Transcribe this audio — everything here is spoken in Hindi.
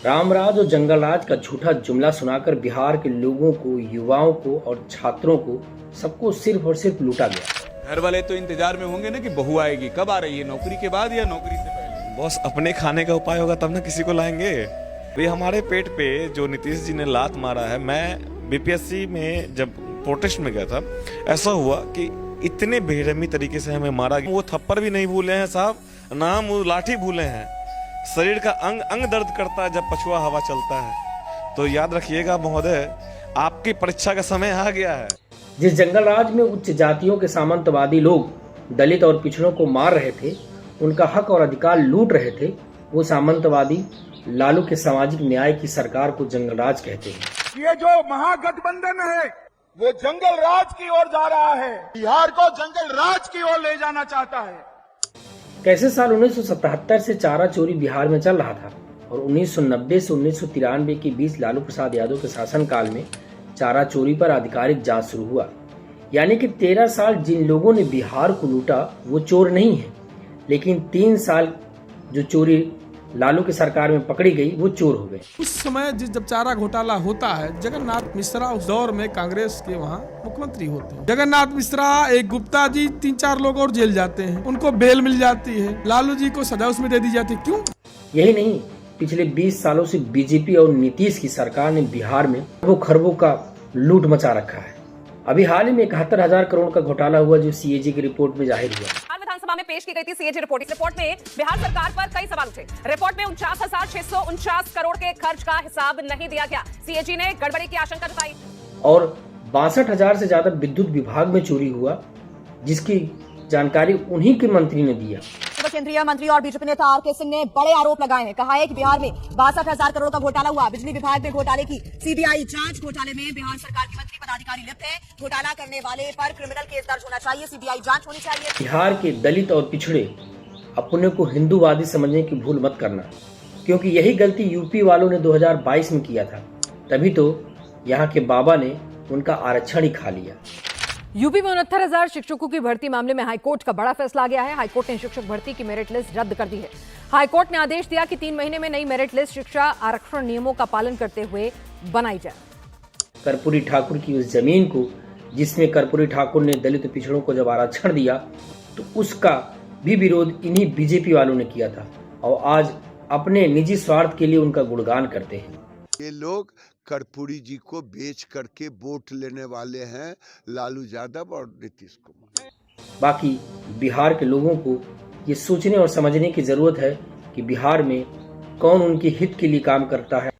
रामराज और जंगलराज का झूठा जुमला सुनाकर बिहार के लोगों को, युवाओं को और छात्रों को सबको सिर्फ और सिर्फ लूटा गया। घर वाले तो इंतजार में होंगे ना कि बहू आएगी, कब आ रही है, नौकरी के बाद या नौकरी से पहले। बॉस, अपने खाने का उपाय होगा तब ना किसी को लाएंगे। ये हमारे पेट पे जो नीतीश जी ने लात मारा है, मैं बीपीएससी में जब प्रोटेस्ट में गया था, ऐसा हुआ कि इतने बेरहमी तरीके से हमें मारा गया। वो थप्पड़ भी नहीं भूले हैं साहब, ना वो लाठी भूले हैं। शरीर का अंग अंग दर्द करता है जब पछुआ हवा चलता है। तो याद रखिएगा महोदय, आपकी परीक्षा का समय आ गया है। जिस जंगलराज में उच्च जातियों के सामंतवादी लोग दलित और पिछड़ों को मार रहे थे, उनका हक और अधिकार लूट रहे थे, वो सामंतवादी लालू के सामाजिक न्याय की सरकार को जंगलराज कहते हैं। ये जो महागठबंधन है वो जंगल राज की ओर जा रहा है, बिहार को जंगल राज की ओर ले जाना चाहता है। कैसे साल 1977 से चारा चोरी बिहार में चल रहा था और 1990 से 1993 के बीच लालू प्रसाद यादव के शासनकाल में चारा चोरी पर आधिकारिक जांच शुरू हुआ। यानी कि 13 साल जिन लोगों ने बिहार को लूटा वो चोर नहीं है, लेकिन 3 साल जो चोरी लालू की सरकार में पकड़ी गई वो चोर हो गए। उस समय जब चारा घोटाला होता है, जगन्नाथ मिश्रा उस दौर में कांग्रेस के वहाँ मुख्यमंत्री होते हैं। जगन्नाथ मिश्रा, एक गुप्ता जी, 3-4 लोग और जेल जाते हैं, उनको बेल मिल जाती है, लालू जी को सजा उसमें दे दी जाती है। क्यों? यही नहीं, पिछले 20 सालों से बीजेपी और नीतीश की सरकार ने बिहार में खरबों का लूट मचा रखा है। अभी हाल ही में 71,000 करोड़ का घोटाला हुआ जो सीएजी की रिपोर्ट में जाहिर हुआ। विधानसभा में पेश की गई थी सीएजी रिपोर्ट। इस रिपोर्ट में बिहार सरकार पर कई सवाल उठे। रिपोर्ट में 49,649 करोड़ के खर्च का हिसाब नहीं दिया गया। सीएजी ने गड़बड़ी की आशंका जताई। और 62,000 से ज्यादा विद्युत विभाग में चोरी हुआ, जिसकी जानकारी उन्हीं के मंत्री ने दिया। केंद्रीय मंत्री और बीजेपी नेता आर के सिंह ने बड़े आरोप लगाए हैं। कहा है कि बिहार में 62,000 करोड़ का घोटाला हुआ। बिजली विभाग में घोटाले की सीबीआई जांच। घोटाले में बिहार सरकार के मंत्री पदाधिकारी लिप्त हैं। घोटाला करने वाले पर क्रिमिनल केस दर्ज होना चाहिए। सीबीआई जांच होनी चाहिए। बिहार के दलित और पिछड़े अपने को हिंदूवादी समझने की भूल मत करना, क्योंकि यही गलती यूपी वालों ने 2022 में किया था। तभी तो यहाँ के बाबा ने उनका आरक्षण ही खा लिया। यूपी में 69,000 शिक्षकों की भर्ती मामले में हाईकोर्ट का बड़ा फैसला आ गया है। हाईकोर्ट ने शिक्षक भर्ती की मेरिट लिस्ट रद्द कर दी है। हाईकोर्ट ने आदेश दिया कि 3 महीने में नई मेरिट लिस्ट शिक्षा आरक्षण नियमों का पालन करते हुए बनाई जाए। कर्पूरी ठाकुर की उस जमीन को, जिसमें कर्पूरी ठाकुर ने दलित पिछड़ों को जब आरक्षण दिया, तो उसका भी विरोध इन्हीं बीजेपी वालों ने किया था और आज अपने निजी स्वार्थ के लिए उनका गुणगान करते हैं। ये लोग कर्पूरी जी को बेच करके वोट लेने वाले हैं, लालू यादव और नीतीश कुमार। बाकी बिहार के लोगों को ये सोचने और समझने की जरूरत है कि बिहार में कौन उनके हित के लिए काम करता है।